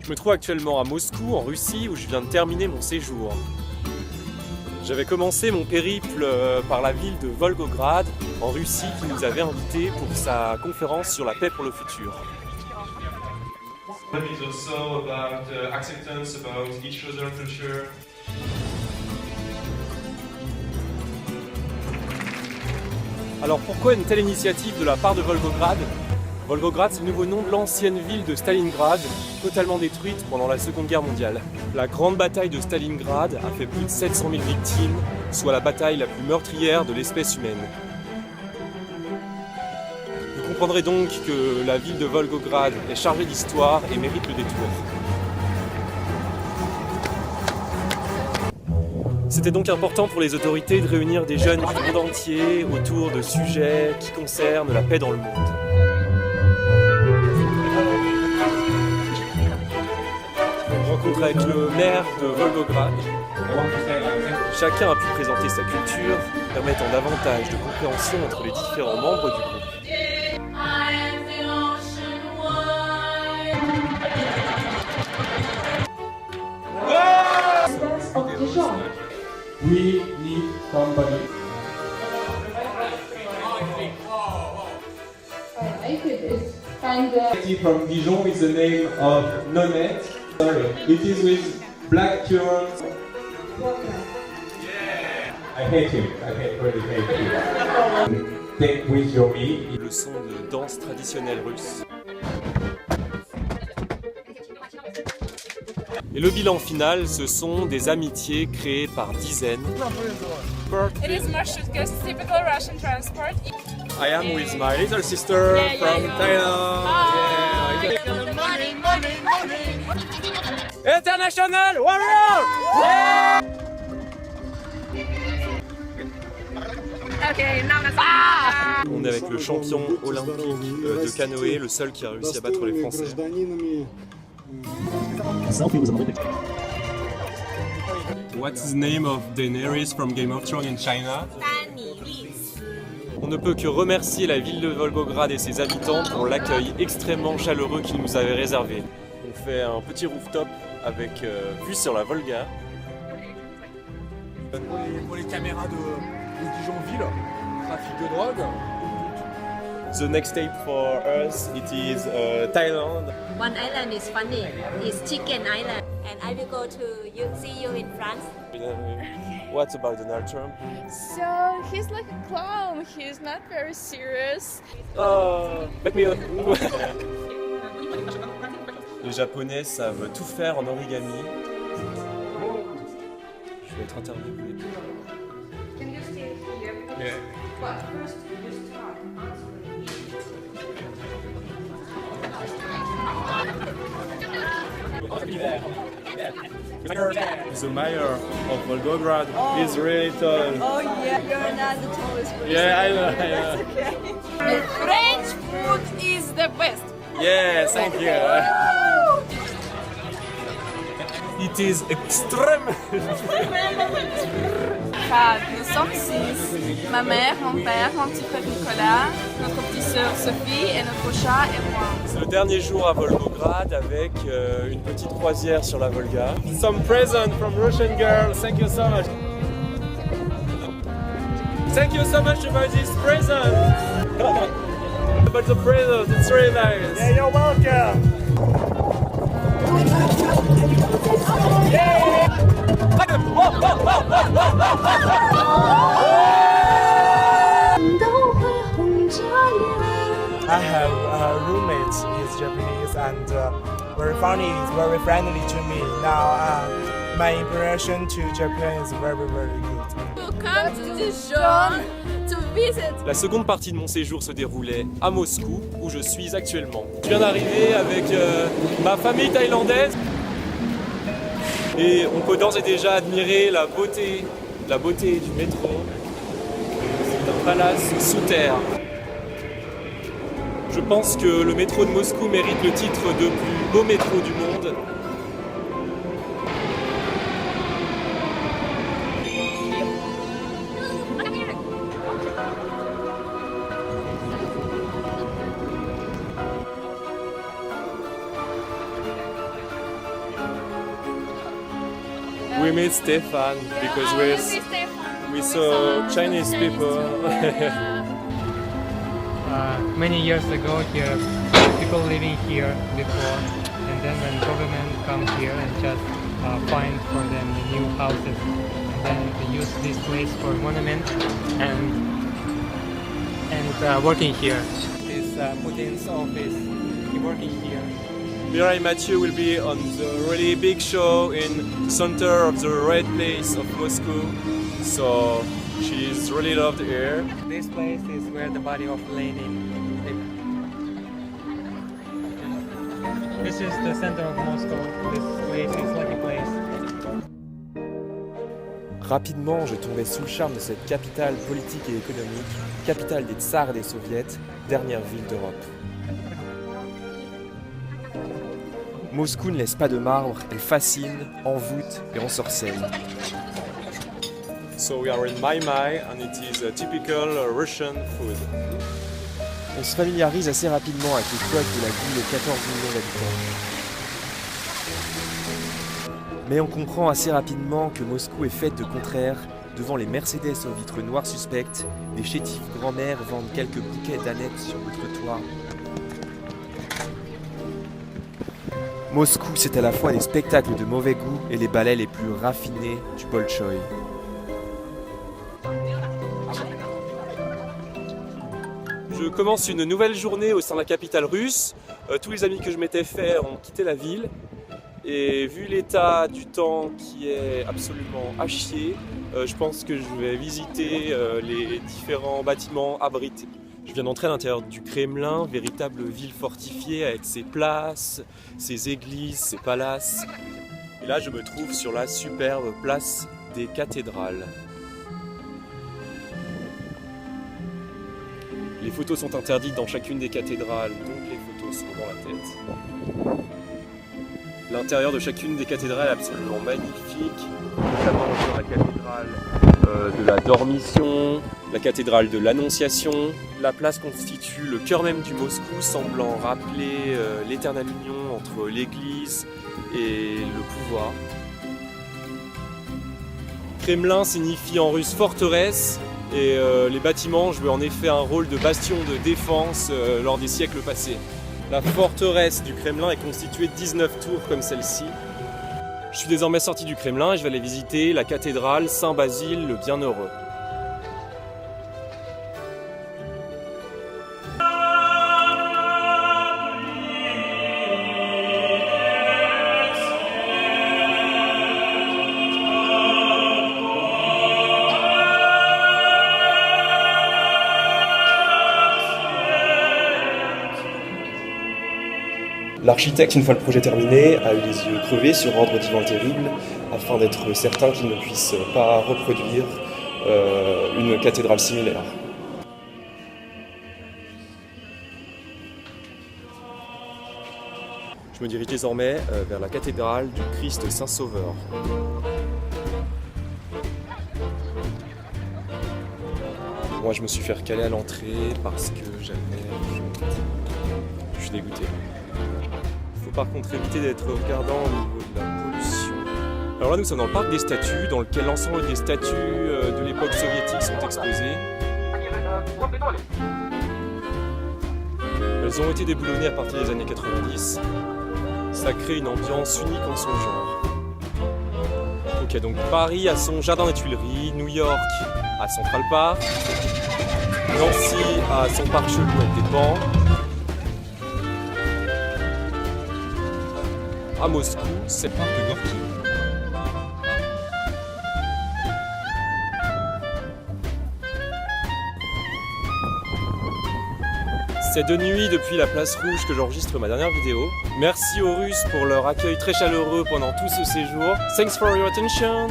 Je me trouve actuellement à Moscou, en Russie, où je viens de terminer mon séjour. J'avais commencé mon périple par la ville de Volgograd, en Russie, qui nous avait invités pour sa conférence sur la paix pour le futur. Alors pourquoi une telle initiative de la part de Volgograd ? Volgograd, c'est le nouveau nom de l'ancienne ville de Stalingrad, totalement détruite pendant la Seconde Guerre mondiale. La grande bataille de Stalingrad a fait plus de 700 000 victimes, soit la bataille la plus meurtrière de l'espèce humaine. Vous comprendrez donc que la ville de Volgograd est chargée d'histoire et mérite le détour. C'était donc important pour les autorités de réunir des jeunes du monde entier autour de sujets qui concernent la paix dans le monde. Rencontre avec le maire de Volgograd. Chacun a pu présenter sa culture, permettant davantage de compréhension entre les différents membres du groupe. We need somebody. I could just find the From Dijon is the name of Nonette. Sorry, it is with black currant. I hate him. Really hate him. Take with your meat. Le son de danse traditionnelle russe. Et le bilan final, ce sont des amitiés créées par dizaines. It is Marshrutka, typical Russian transport. I am with my little sister from Thailand. International Warrior! Okay, now let's On est avec le champion olympique de canoë, le seul qui a réussi à battre les Français. What's the name of Daenerys from Game of Thrones in China? On ne peut que remercier la ville de Volgograd et ses habitants pour l'accueil extrêmement chaleureux qu'ils nous avaient réservé. On fait un petit rooftop avec vue sur la Volga. Pour les caméras de Dijon-Ville, trafic de drogue. The next step for us, it is Thailand. One island is funny. It's Chicken Island, and I will go to see you in France. What about Donald Trump? So he's like a clown. He's not very serious. Let me. Les Japonais savent tout faire en origami. Je vais être interviewé. Can you stay here? Yeah. But first you start The mayor of Volgograd is really tall. Oh yeah, you're not the tallest person. Yeah, I know. Okay. French food is the best. Yeah, thank you. It is extreme. Nous sommes 6. Ma mère, mon père, mon petit frère Nicolas, notre petite sœur Sophie et notre chat et moi. C'est le dernier jour à Volgograd avec une petite croisière sur la Volga. Some present from Russian girl. Thank you so much. Thank you so much about this present. About the present, it's really nice. Yeah, you're welcome. I have a roommate. He's Japanese and very funny. He's very friendly to me. Now my impression to Japan is very good. You come to Dijon to visit. La seconde partie de mon séjour se déroulait à Moscou, où je suis actuellement. Je viens d'arriver avec ma famille thaïlandaise et on peut d'ores et déjà admirer la beauté du métro. C'est un palace sous terre. Je pense que le métro de Moscou mérite le titre de plus beau métro du monde. We meet Stefan because we saw Chinese people. Many years ago here, people living here before, and then when government come here and just find for them the new houses, and then they use this place for monument and working here. This Putin's office, he working here. Mirai Mathieu will be on the really big show in center of the red place of Moscow, so she is really loved here. This place is where the body of Lenin lived. This is the center of Moscow. This place is like a place. Rapidement, je tombais sous le charme de cette capitale politique et économique, capitale des tsars et des soviets, dernière ville d'Europe. Moscou ne laisse pas de marbre, elle fascine, envoûte et ensorcelle. So we are in Maimai and it is a typical Russian food. On se familiarise assez rapidement avec les codes de la ville de 14 millions d'habitants. Mais on comprend assez rapidement que Moscou est faite de contraires. Devant les Mercedes aux vitres noires suspectes, des chétifs grand-mères vendent quelques bouquets d'annettes sur le trottoir. Moscou, c'est à la fois des spectacles de mauvais goût et les ballets les plus raffinés du Bolchoï. Je commence une nouvelle journée au sein de la capitale russe. Tous les amis que je m'étais fait ont quitté la ville. Et vu l'état du temps qui est absolument à chier, je pense que je vais visiter les différents bâtiments abrités. Je viens d'entrer à l'intérieur du Kremlin, véritable ville fortifiée avec ses places, ses églises, ses palaces. Et là, je me trouve sur la superbe place des cathédrales. Les photos sont interdites dans chacune des cathédrales, donc les photos sont dans la tête. L'intérieur de chacune des cathédrales est absolument magnifique, notamment sur la cathédrale de la Dormition, la cathédrale de l'Annonciation. La place constitue le cœur même du Moscou, semblant rappeler l'éternelle union entre l'Église et le pouvoir. Kremlin signifie en russe forteresse et les bâtiments jouaient en effet un rôle de bastion de défense lors des siècles passés. La forteresse du Kremlin est constituée de 19 tours comme celle-ci. Je suis désormais sorti du Kremlin et je vais aller visiter la cathédrale Saint-Basile le Bienheureux. L'architecte, une fois le projet terminé, a eu les yeux crevés sur ordre d'Ivan Terrible afin d'être certain qu'il ne puisse pas reproduire une cathédrale similaire. Je me dirige désormais vers la cathédrale du Christ Saint-Sauveur. Moi, je me suis fait recaler à l'entrée parce que j'avais... Je suis dégoûté. Par contre éviter d'être regardant au niveau de la pollution. Alors là nous sommes dans le parc des statues, dans lequel l'ensemble des statues de l'époque soviétique sont exposées. Elles ont été déboulonnées à partir des années 90. Ça crée une ambiance unique en son genre. Ok, donc Paris a son jardin des Tuileries, New York a Central Park, Nancy a son parc chelou avec des bancs. À Moscou, c'est le parc de Gorky. C'est de nuit depuis la place rouge que j'enregistre ma dernière vidéo. Merci aux Russes pour leur accueil très chaleureux pendant tout ce séjour. Thanks for your attention!